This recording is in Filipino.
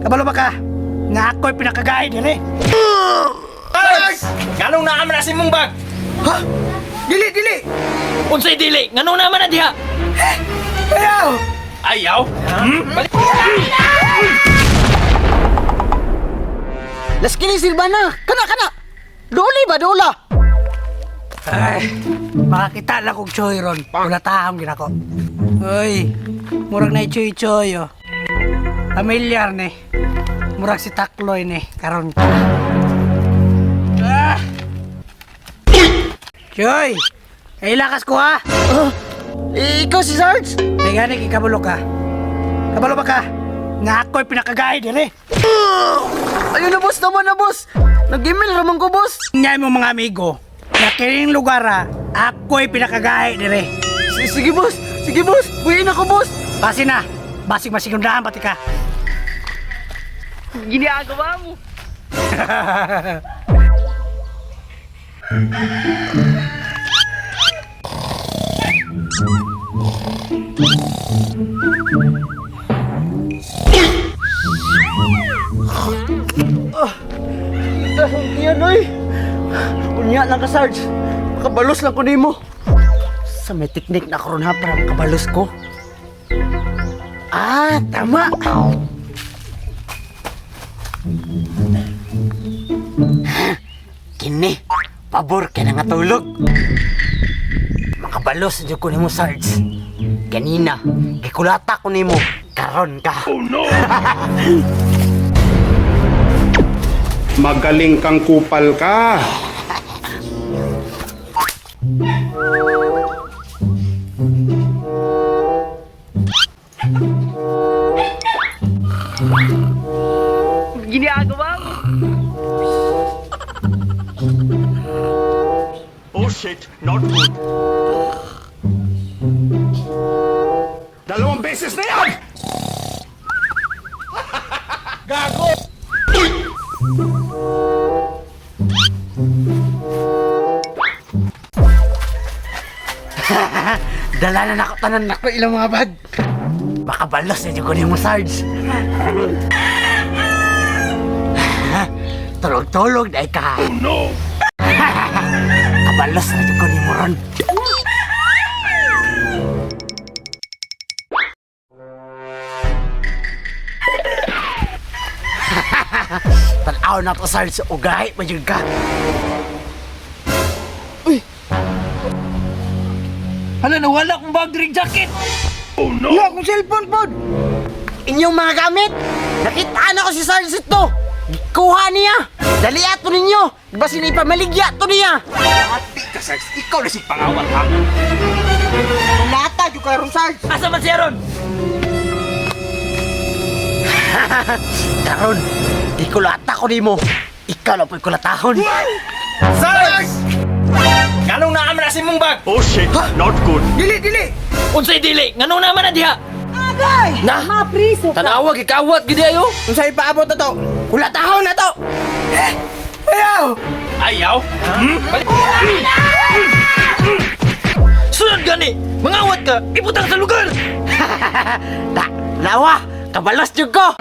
Kabalo ba ka? Nga ako'y pinakagay dire. Sarge! Nganong naaman na si mong bag? Ha? Dili! Unsay dili? Nganong naman na diha? Ayaw! Ayaw? Balik! Las kini Silvana, kana. Duli ba dula? Ay, makakita lang kong choy ron. Wala tahong ginako. Uy, murag na choy oh. Pamilyar ni. Murag si Takloy ni. Karon ka. Ah! Choy! Ay lakas ko ha! Ikaw si Sarge? Ay gani, kabalo ka. Kabalo ba ka? Nga ako'y pinakagay dire. Ayun na boss naman na boss. Nag-email raman ko boss. Nyay mo mga amigo. Na kining lugar ha, ako'y pinakagay dire. Sige boss. Buhin ako boss. Basi na. Basig masigundahan pati ka. Ginagawa mo. Yan oy. Unya lang ka Sarge. Makabalos lang ko nimo. Sa may teknik na karon ha para makabalos ko. Tama. Kini, pabor ka na nga tulog. Makabalos dyan ko nimo Sarge. Kanina, gikulata ko nimo. Karon ka. Oh no! Magaling kang kupal ka. Ginagawa mo. Oh shit, not good. Dalawang beses na yan! Dala na ako tanan na ko ilang mga bag. Makabalos na dyan ko nimo Sarge. Tulog-tulog na ka. Oh no! Kabalos na dyan ko nimo ron. Tanaw na to Sarge, ugahi pa dyan ka. Hala, nawala akong bag ring jacket! Wala akong cellphone pod. Inyong mga gamit. Nakitaan ako si Sarge ito. Kuha niya. Dali ato ninyo. Basta ipamaligya to niya. Ati ka, Sarge. Ikaw na si pangawat, ha? Lata yung karon Sarge. Asa man siya ron? Karon, ikulata ko nimo. Ikaw lang po'y kulatahon. Sarge! Nganong naaman na si mong bag? Oh shit, not good. Dili! Unsay dili? Nganong naman na diha? Agay! Na? Mapriso ka! Tanawag, ikawat, gidi ayo! Kung sa'yo paabot na to, kulatahon na to! Ayaw! Ayaw? Balik! Sunod gani! Mangawat ka! Iputang sa lugar! Lawa, kabalas jud ko.